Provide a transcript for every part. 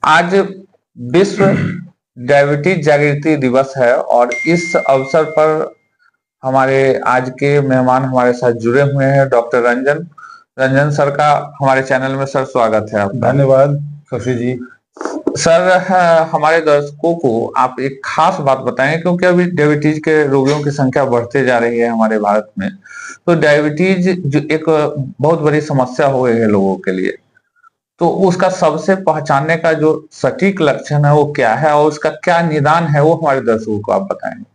आज विश्व डायबिटीज जागृति दिवस है और इस अवसर पर हमारे आज के मेहमान हमारे साथ जुड़े हुए हैं डॉक्टर रंजन रंजन सर का हमारे चैनल में सर स्वागत है आपका। धन्यवाद शशि जी। सर हमारे दर्शकों को आप एक खास बात बताएं क्योंकि अभी डायबिटीज के रोगियों की संख्या बढ़ते जा रही है हमारे भारत में। तो डायबिटीज जो एक बहुत बड़ी समस्या हो गई है लोगों के लिए, तो उसका सबसे पहचानने का जो सटीक लक्षण है वो क्या है और उसका क्या निदान है वो हमारे दर्शकों को आप बताएंगे।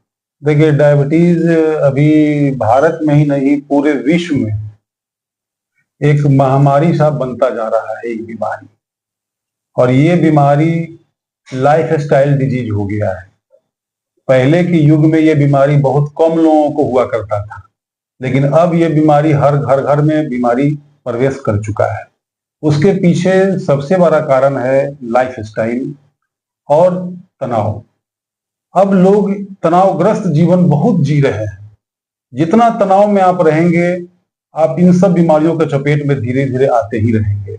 देखिए, डायबिटीज अभी भारत में ही नहीं पूरे विश्व में एक महामारी सा बनता जा रहा है, एक बीमारी। और ये बीमारी लाइफ स्टाइल डिजीज हो गया है। पहले के युग में ये बीमारी बहुत कम लोगों को हुआ करता था, लेकिन अब ये बीमारी हर घर में बीमारी प्रवेश कर चुका है। उसके पीछे सबसे बड़ा कारण है लाइफ स्टाइल और तनाव। अब लोग तनावग्रस्त जीवन बहुत जी रहे हैं। जितना तनाव में आप रहेंगे, आप इन सब बीमारियों के चपेट में धीरे धीरे आते ही रहेंगे।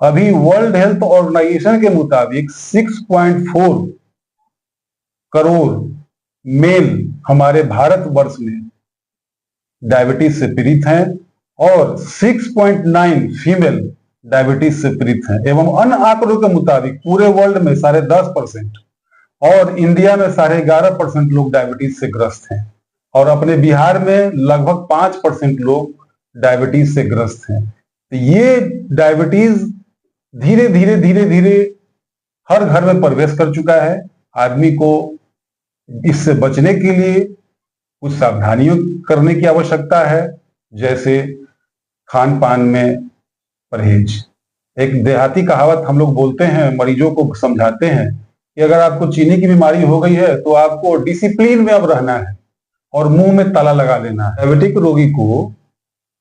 अभी वर्ल्ड हेल्थ ऑर्गेनाइजेशन के मुताबिक 6.4 करोड़ मेल हमारे भारतवर्ष में डायबिटीज से पीड़ित हैं और 6.9 फीमेल डायबिटीज से पीड़ित हैं। एवं अन्य आंकड़ों के मुताबिक पूरे वर्ल्ड में 10.5% और इंडिया में 11.5% लोग डायबिटीज से ग्रस्त हैं और अपने बिहार में लगभग 5% लोग डायबिटीज से ग्रस्त हैं। तो ये डायबिटीज धीरे धीरे हर घर में प्रवेश कर चुका है। आदमी को इससे बचने के लिए कुछ सावधानियों करने की आवश्यकता है, जैसे खान पान में परहेज। एक देहाती कहावत हम लोग बोलते हैं, मरीजों को समझाते हैं कि अगर आपको चीनी की बीमारी हो गई है तो आपको डिसिप्लिन में अब रहना है और मुंह में ताला लगा लेना है। डायबिटिक रोगी को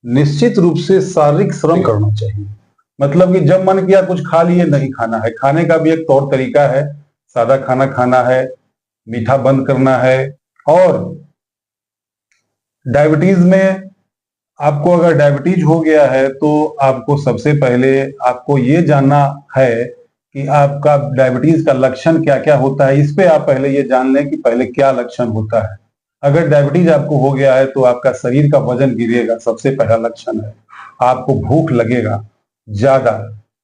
निश्चित रूप से शारीरिक श्रम करना चाहिए। मतलब कि जब मन किया कुछ खा लिए, नहीं खाना है। खाने का भी एक तौर तरीका है। सादा खाना खाना है, मीठा बंद करना है। और डायबिटीज में आपको अगर डायबिटीज हो गया है तो आपको सबसे पहले आपको ये जानना है कि आपका डायबिटीज का लक्षण क्या क्या होता है। इस पे आप पहले ये जान लें कि पहले क्या लक्षण होता है। अगर डायबिटीज आपको हो गया है तो आपका शरीर का वजन गिरेगा, सबसे पहला लक्षण है। आपको भूख लगेगा, ज्यादा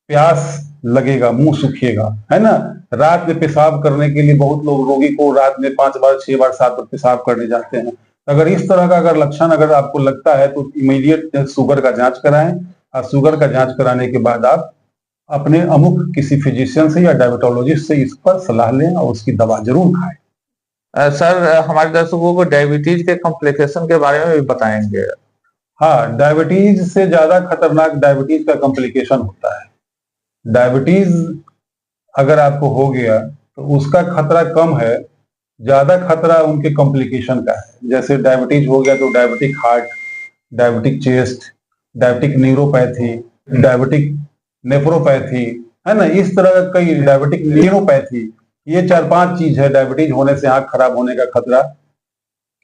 प्यास लगेगा, मुंह सूखेगा, है ना। रात में पेशाब करने के लिए बहुत लोग रोगी को रात में 5 बार 6 बार 7 बार पेशाब करने जाते हैं। अगर इस तरह का अगर लक्षण अगर आपको लगता है तो इमीडिएट शुगर का जांच कराएं और शुगर का जांच कराने के बाद आप अपने अमुक किसी फिजिशियन से या डायबिटोलॉजिस्ट से इस पर सलाह लें और उसकी दवा जरूर खाएं। सर हमारे दर्शकों को डायबिटीज के कॉम्प्लिकेशन के बारे में भी बताएंगे। हाँ, डायबिटीज से ज्यादा खतरनाक डायबिटीज का कॉम्प्लिकेशन होता है। डायबिटीज अगर आपको हो गया तो उसका खतरा कम है, ज्यादा खतरा उनके कॉम्प्लिकेशन का है। जैसे डायबिटीज हो गया तो diabetic heart, diabetic chest, diabetic neuropathy, diabetic nephropathy, है ना। इस तरह का कई डायबिटिक न्यूरोपैथी, ये 4-5 चीज है। डायबिटीज होने से आंख खराब होने का खतरा,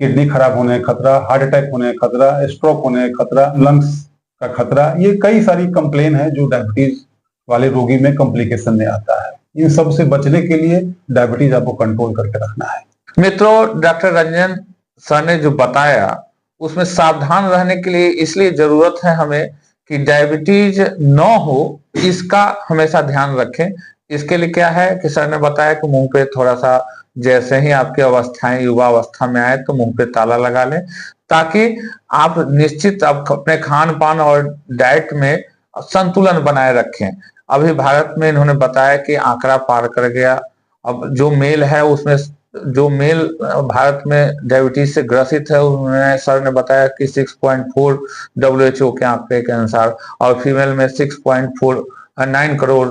किडनी खराब होने का खतरा, हार्ट अटैक होने का खतरा, स्ट्रोक होने का खतरा, लंग्स का खतरा। ये कई सारी कंप्लेन है जो डायबिटीज वाले रोगी में कॉम्प्लिकेशन में आता है। इन सब से बचने के लिए डायबिटीज आपको कंट्रोल करके रखना है। मित्रों, डॉक्टर रंजन सर ने जो बताया उसमें सावधान रहने के लिए इसलिए जरूरत है हमें कि डायबिटीज न हो, इसका हमेशा ध्यान रखें। इसके लिए क्या है कि सर ने बताया कि मुंह पे थोड़ा सा, जैसे ही आपकी अवस्थाएं युवा अवस्था में आए तो मुंह पे ताला लगा लें, ताकि आप निश्चित अपने खान पान और डाइट में संतुलन बनाए रखें। अभी भारत में इन्होंने बताया कि आंकड़ा पार कर गया। अब जो मेल है उसमें, जो मेल भारत में डायबिटीज से ग्रसित है, उन्होंने सर ने बताया कि 6.4 WHO के आंकड़े के अनुसार, और फीमेल में 6.49 करोड़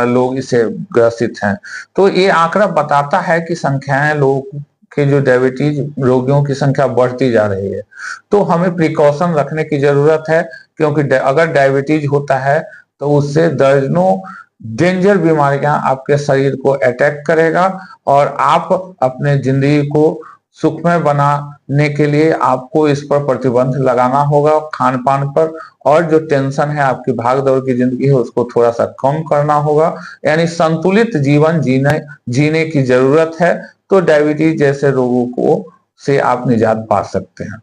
लोग इससे ग्रसित हैं। तो ये आंकड़ा बताता है कि संख्याएं लोग के जो डायबिटीज रोगियों की संख्या बढ़ती जा रही है। तो हमें प्रिकॉशन रखने की जरूरत है, क्योंकि अगर डायबिटीज होता है तो उससे दर्जनों डेंजर बीमारियां आपके शरीर को अटैक करेगा और आप अपने जिंदगी को सुखमय बनाने के लिए आपको इस पर प्रतिबंध लगाना होगा, खान पान पर, और जो टेंशन है आपकी भाग दौड़ की जिंदगी है उसको थोड़ा सा कम करना होगा, यानी संतुलित जीवन जीने की जरूरत है। तो डायबिटीज जैसे रोगों को से आप निजात पा सकते हैं।